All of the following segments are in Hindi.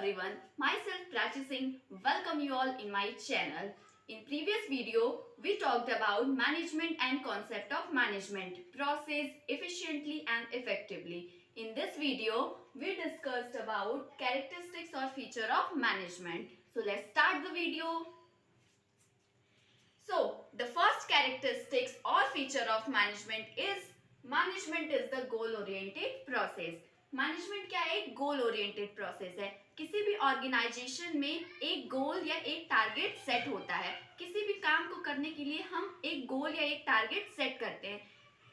everyone, myself Prachi Singh, welcome you all in my channel. In previous video, we talked about management and concept of management, process efficiently and effectively. In this video, we discussed about characteristics or feature of management. So let's start the video. So the first characteristics or feature of management is the goal oriented process. Management क्या है? एक गोल ओरिएंटेड प्रोसेस है. किसी भी ऑर्गेनाइजेशन में एक गोल या एक टारगेट सेट होता है. किसी भी काम को करने के लिए हम एक गोल या एक टारगेट सेट करते हैं.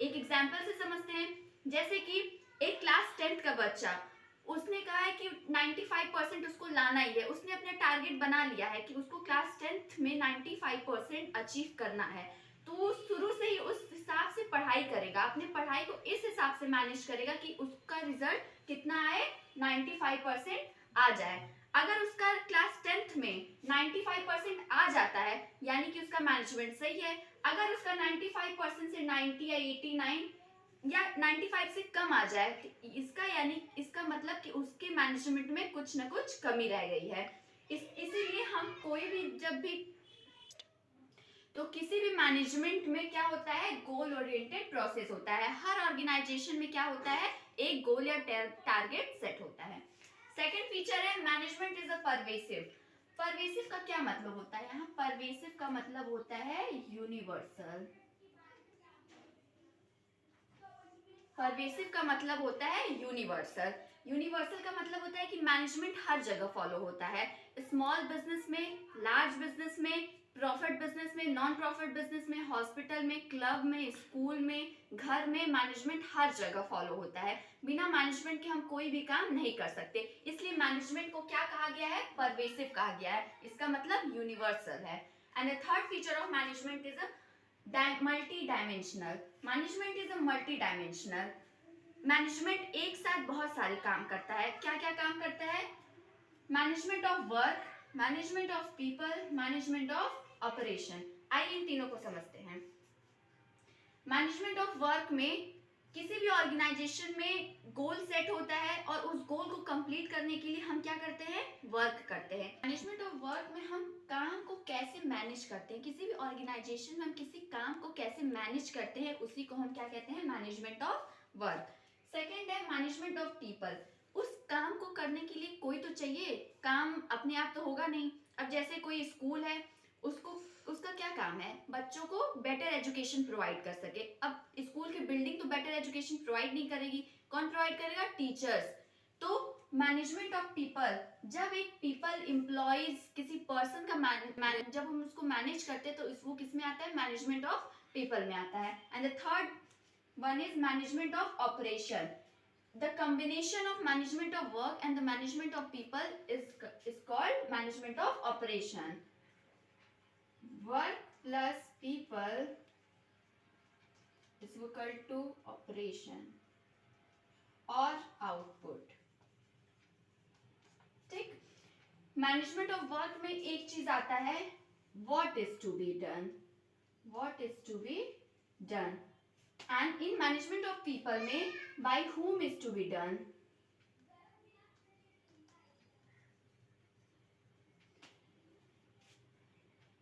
एक एग्जांपल से समझते हैं. जैसे कि एक क्लास 10th का बच्चा, उसने कहा है कि 95% उसको लाना ही है. उसने अपना टारगेट बना लिया है कि उसको क्लास 10th में 95% अचीव करना है. तो वो शुरू से ही उस हिसाब से पढ़ाई करेगा, अपनी पढ़ाई को इस हिसाब से मैनेज करेगा कि उसका रिजल्ट कितना आए, 95% आ जाए. अगर उसका क्लास 10th में 95% आ जाता है यानी कि उसका मैनेजमेंट सही है. अगर उसका 95% से 90 या 89 या 95 से कम आ जाए, इसका मतलब कि उसके मैनेजमेंट में कुछ ना कुछ कमी रह गई है. इसीलिए हम कोई भी तो किसी भी मैनेजमेंट में क्या होता है, गोल ओरिएंटेड प्रोसेस होता है. हर ऑर्गेनाइजेशन में क्या होता है, एक गोल या टारगेट सेट होता है. सेकंड फीचर है management is a pervasive. Pervasive का क्या मतलब होता है? यहाँ परवेसिव का मतलब होता है यूनिवर्सल. परवेसिव का मतलब होता है यूनिवर्सल. यूनिवर्सल का मतलब होता है कि मैनेजमेंट हर जगह फॉलो होता है. स्मॉल बिजनेस में, लार्ज बिजनेस में, प्रॉफिट बिजनेस में, नॉन प्रॉफिट बिजनेस में, हॉस्पिटल में, क्लब में, स्कूल में, घर में, मैनेजमेंट हर जगह फॉलो होता है. बिना मैनेजमेंट के हम कोई भी काम नहीं कर सकते. इसलिए मैनेजमेंट को क्या कहा गया है? परवेसिव कहा गया है. इसका मतलब यूनिवर्सल है. And the third feature of management is multi dimensional. Management is a multi dimensional. Management एक साथ बहुत सारे काम करता है. क्या क्या काम करता है? Management of work, management of people, management of operation. आइए इन तीनों को समझते हैं. मैनेजमेंट ऑफ वर्क में किसी भी ऑर्गेनाइजेशन में गोल सेट होता है और उस गोल को कंप्लीट करने के लिए हम क्या करते हैं? वर्क करते हैं. मैनेजमेंट ऑफ वर्क में हम काम को कैसे मैनेज करते हैं, किसी भी ऑर्गेनाइजेशन में हम किसी काम को कैसे मैनेज करते हैं, उसी को हम क्या कहते हैं? Management of work. सेकेंड है मैनेजमेंट ऑफ पीपल. उस काम को करने के लिए कोई तो चाहिए. काम अपने आप तो होगा नहीं. अब जैसे कोई स्कूल है, उसका क्या काम है? बच्चों को बेटर एजुकेशन प्रोवाइड कर सके. अब स्कूल की बिल्डिंग तो बेटर एजुकेशन प्रोवाइड नहीं करेगी. कौन प्रोवाइड करेगा? टीचर्स. तो मैनेजमेंट ऑफ पीपल, जब एक पीपल एम्प्लॉइज किसी पर्सन का जब हम उसको मैनेज करते हैं तो वो किस में आता है? मैनेजमेंट ऑफ पीपल में आता है. And the third one is management of operation. The combination of management of work and the management of people is called management of operation. Work plus people is equal to operation or output. ठीक. मैनेजमेंट ऑफ वर्क में एक चीज आता है, what is to be done. What is to be done. And in management of people में by whom is to be done.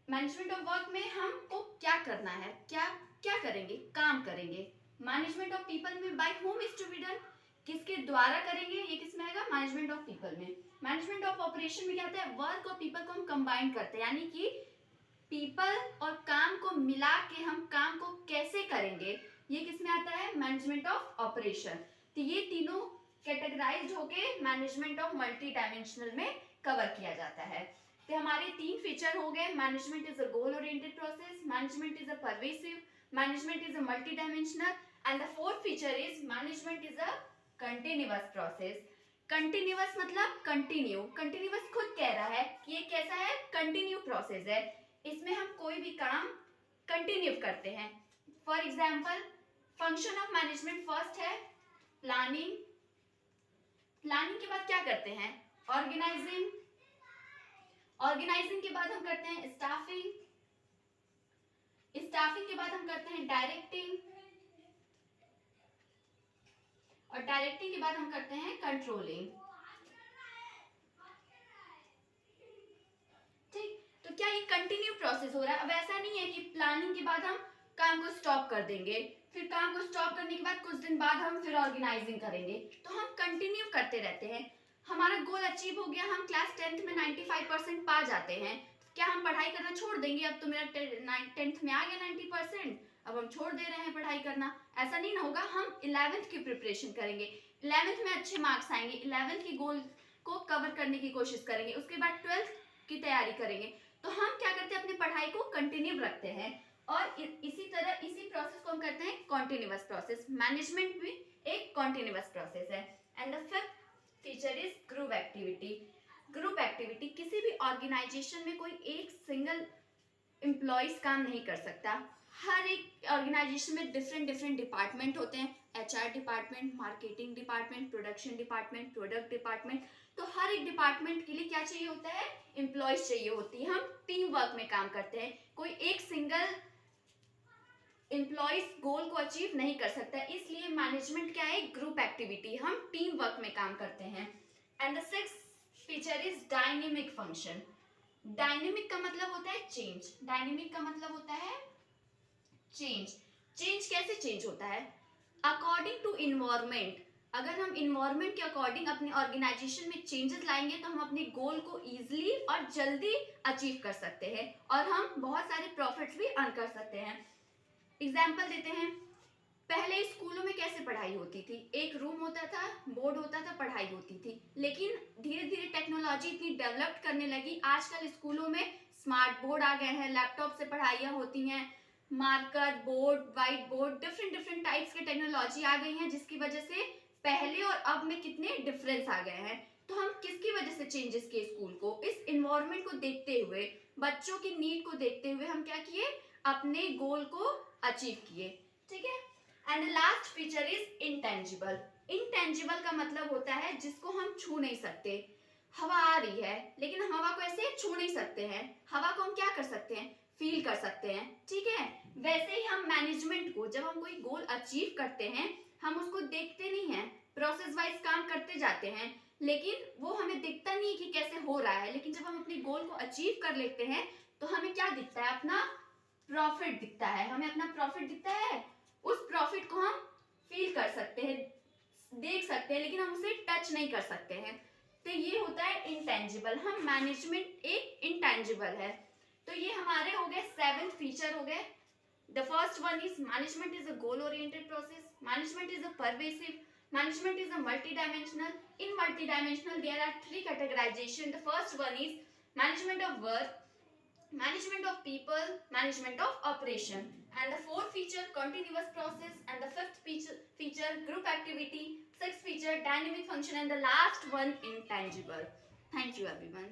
Management of work में हमको क्या करना है, क्या करेंगे? काम करेंगे. मैनेजमेंट ऑफ पीपल में by whom is to be done, किसके द्वारा करेंगे, ये किसमें आएगा? मैनेजमेंट ऑफ पीपल में. मैनेजमेंट ऑफ ऑपरेशन में क्या आता है? वर्क और पीपल को हम कंबाइन करते हैं, यानी कि पीपल और काम को मिला के हम काम को कैसे करेंगे, ये किसमें आता है? Management of operation. तो ये तीनों कैटेगराइज्ड होके मैनेजमेंट ऑफ मल्टी डायमेंशनल में कवर किया जाता है. तो हमारे तीन फीचर हो गए. Management is a goal oriented process, management is a pervasive, management is a multi dimensional, and the fourth feature is management is a continuous process. Continuous मतलब कंटिन्यू. कंटिन्यूअस खुद कह रहा है कि ये कैसा है? कंटिन्यू प्रोसेस है. इसमें हम कोई भी काम कंटिन्यू करते हैं. For example, function of management first है प्लानिंग. प्लानिंग के बाद क्या करते हैं? ऑर्गेनाइजिंग. ऑर्गेनाइजिंग के बाद हम करते हैं स्टाफिंग. स्टाफिंग के बाद हम करते हैं डायरेक्टिंग. और डायरेक्टिंग के बाद हम करते हैं कंट्रोलिंग. एक कंटिन्यू प्रोसेस हो रहा है। अब ऐसा नहीं है कि प्लानिंग के बाद हम काम को स्टॉप कर देंगे, फिर काम को स्टॉप करने के बाद कुछ दिन बाद हम फिर ऑर्गेनाइजिंग करेंगे, तो हम कंटिन्यू करते रहते हैं। हमारा गोल अचीव हो गया, हम क्लास 10th में 95% पा जाते हैं, क्या हम पढ़ाई करना छोड़ देंगे? अब तो मेरा 10th में आ गया 90%, अब हम छोड़ दे रहे हैं पढ़ाई करना? ऐसा नहीं ना होगा। हम 11th की प्रिपरेशन करेंगे, 11th में अच्छे मार्क्स आएंगे, 11th की गोल को कवर करने की कोशिश करेंगे, उसके बाद 12th की तैयारी करेंगे। तो हम क्या करते हैं, अपनी पढ़ाई को कंटिन्यू रखते हैं। और इसी तरह इसी प्रोसेस को हम करते हैं कॉन्टिन्यूअस प्रोसेस। मैनेजमेंट भी एक कॉन्टिन्यूअस प्रोसेस है। And the fifth feature is group activity. Group activity, किसी भी ऑर्गेनाइजेशन में कोई एक सिंगल एम्प्लॉयज काम नहीं कर सकता। हर एक ऑर्गेनाइजेशन में डिफरेंट डिपार्टमेंट होते हैं, HR department, marketing department, production department, product department. तो हर एक डिपार्टमेंट के लिए क्या चाहिए होता है, एम्प्लॉयज चाहिए होती है। हम टीम वर्क में काम करते हैं, कोई एक सिंगल एम्प्लॉयज गोल को अचीव नहीं कर सकता, इसलिए मैनेजमेंट क्या है, ग्रुप एक्टिविटी, हम टीम वर्क में काम करते हैं। And the sixth feature is dynamic function. Dynamic का मतलब होता है चेंज, डायनेमिक का मतलब होता है चेंज। चेंज कैसे चेंज होता है, अकॉर्डिंग टू इन्वायरमेंट। अगर हम इन्वायरमेंट के अकॉर्डिंग अपने ऑर्गेनाइजेशन में चेंजेस लाएंगे तो हम अपने गोल को इजीली और जल्दी अचीव कर सकते हैं, और हम बहुत सारे प्रॉफिट्स भी अर्न कर सकते हैं। एग्जाम्पल देते हैं, पहले स्कूलों में कैसे पढ़ाई होती थी, एक रूम होता था, बोर्ड होता था, पढ़ाई होती थी। लेकिन धीरे धीरे टेक्नोलॉजी इतनी डेवलप करने लगी, आजकल स्कूलों में स्मार्ट बोर्ड आ गए हैं, लैपटॉप से पढ़ाइयाँ होती हैं, marker board, white board, different types के टेक्नोलॉजी आ गई हैं, जिसकी वजह से पहले और अब में कितने डिफरेंस आ गए हैं। तो हम किसकी वजह से चेंजेस किए स्कूल को, इस इन्वायरमेंट को देखते हुए, बच्चों की नीड को देखते हुए हम क्या किए, अपने गोल को अचीव किए। ठीक है। And the last feature is intangible. Intangible का मतलब होता है जिसको हम छू नहीं सकते। हवा आ रही है लेकिन हम हवा को ऐसे छू नहीं सकते हैं, हवा को हम क्या कर सकते हैं, फील कर सकते हैं। ठीक है। वैसे ही हम मैनेजमेंट को, जब हम कोई गोल अचीव करते हैं, हम उसको देखते नहीं हैं, प्रोसेस वाइज काम करते जाते हैं, लेकिन वो हमें दिखता नहीं कि कैसे हो रहा है। लेकिन जब हम अपने गोल को अचीव कर लेते हैं तो हमें क्या दिखता है, अपना प्रॉफिट दिखता है, हमें अपना प्रॉफिट दिखता है। उस प्रॉफिट को हम फील कर सकते हैं, देख सकते हैं, लेकिन हम उसे टच नहीं कर सकते हैं। तो ये होता है इंटेंजिबल। हम मैनेजमेंट एक इंटेंजिबल है। तो ये हमारे हो गए 7 फीचर हो गए। The first one is management is a goal-oriented process. Management is a pervasive. Management is a multidimensional. In multidimensional, there are 3 categorization. The first one is management of work, management of people, management of operation. And the fourth feature, continuous process. And the fifth feature group activity. Sixth feature, dynamic function. And the last one, intangible. Thank you, everyone.